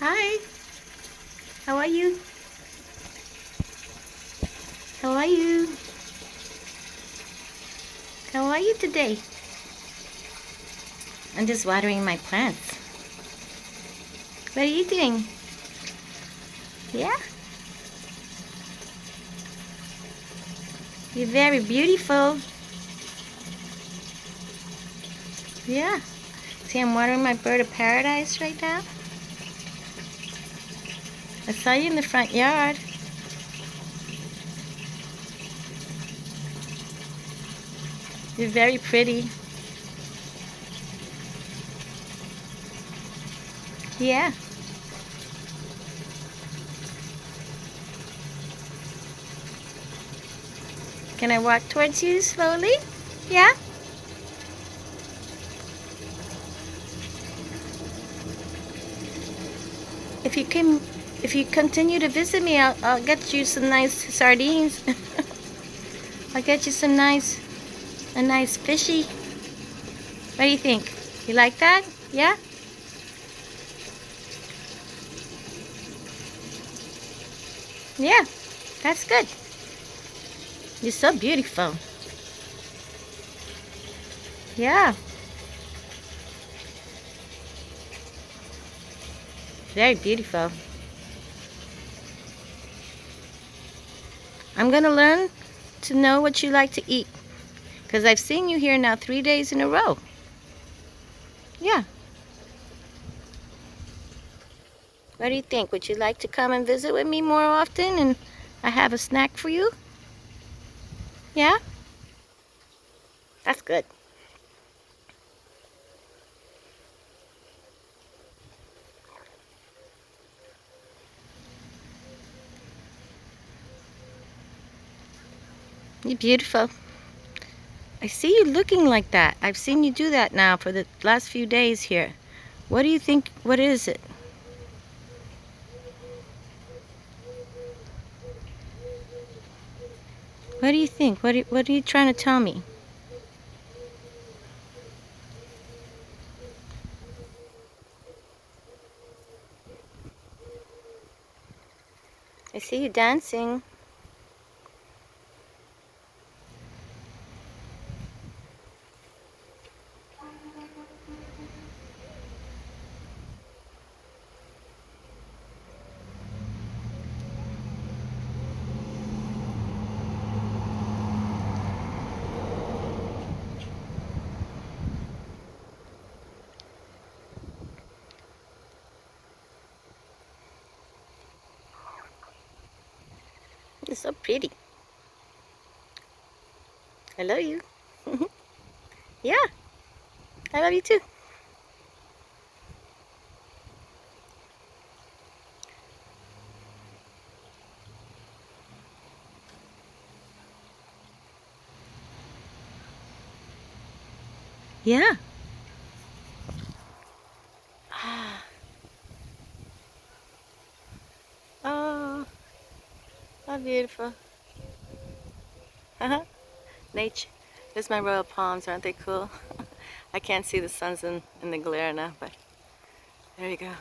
Hi. How are you? How are you? How are you today? I'm just watering my plants. What are you doing? Yeah? You're very beautiful. Yeah. See, I'm watering my bird of paradise right now. I saw you in the front yard. You're very pretty. Yeah. Can I walk towards you slowly? Yeah? If you can, if you continue to visit me, I'll get you some nice sardines. I'll get you some a nice fishy. What do you think? You like that? Yeah? Yeah, that's good. You're so beautiful. Yeah, very beautiful. I'm gonna learn to know what you like to eat, because I've seen you here now 3 days in a row. Yeah. What do you think? Would you like to come and visit with me more often and I have a snack for you? Yeah? That's good. You're beautiful. I see you looking like that. I've seen you do that now for the last few days here. What do you think? What is it? What do you think? What are you trying to tell me? I see you dancing. You're so pretty. I love you. Yeah, I love you too. Yeah. Ah. Oh, how beautiful. Nature. There's my royal palms. Aren't they cool? I can't see the suns in the glare now, but there you go.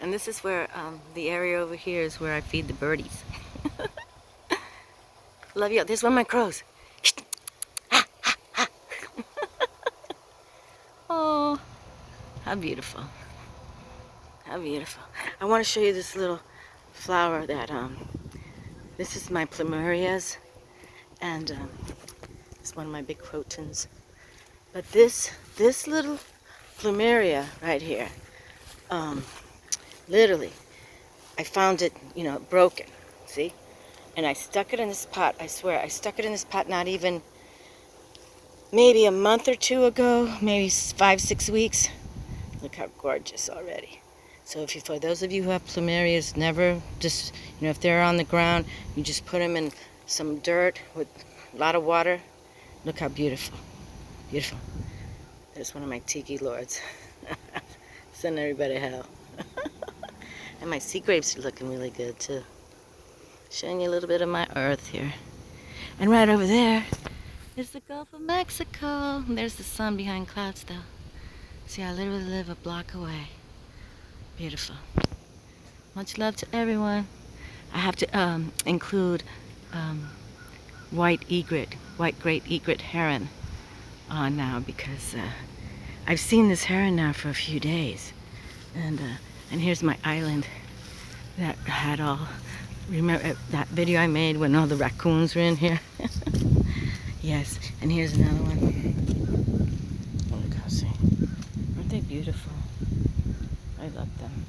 And this is where the area over here is where I feed the birdies. Love you. There's one of my crows. Oh, how beautiful. How beautiful. I want to show you this little flower that, this is my plumerias, and it's one of my big crotons. But this little plumeria right here, literally, I found it, broken, see? And I stuck it in this pot, I swear, I stuck it in this pot not even, maybe a month or two ago, maybe 5, 6 weeks. Look how gorgeous already. So for those of you who have plumerias, never just, if they're on the ground, you just put them in some dirt with a lot of water. Look how beautiful. Beautiful. There's one of my tiki lords. Send everybody hell. And my sea grapes are looking really good too. Showing you a little bit of my earth here. And right over there is the Gulf of Mexico. And there's the sun behind clouds though. See, I literally live a block away. Beautiful. Much love to everyone. I have to include white great egret heron on now because I've seen this heron now for a few days, and here's my island that had all. Remember that video I made when all the raccoons were in here? Yes, and here's another one. Oh, look how see. Aren't they beautiful? I love them.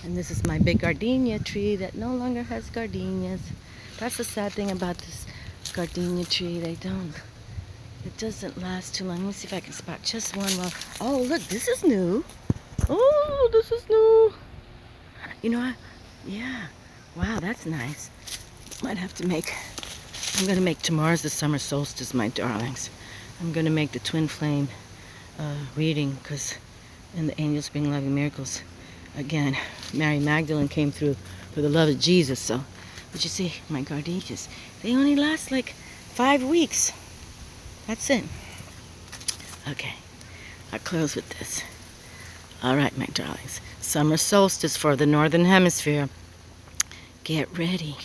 And this is my big gardenia tree that no longer has gardenias. That's the sad thing about this gardenia tree. It doesn't last too long. Let me see if I can spot just one. Oh, look, this is new. Oh, this is new. You know what? Yeah. Wow, that's nice. Might have to make, I'm going to make tomorrow's the summer solstice, my darlings. I'm going to make the twin flame reading because in the angels bring loving miracles. Again, Mary Magdalene came through for the love of Jesus. So, but you see, my gardenias, they only last like 5 weeks. That's it. Okay, I'll close with this. All right, my darlings. Summer solstice for the Northern Hemisphere. Get ready.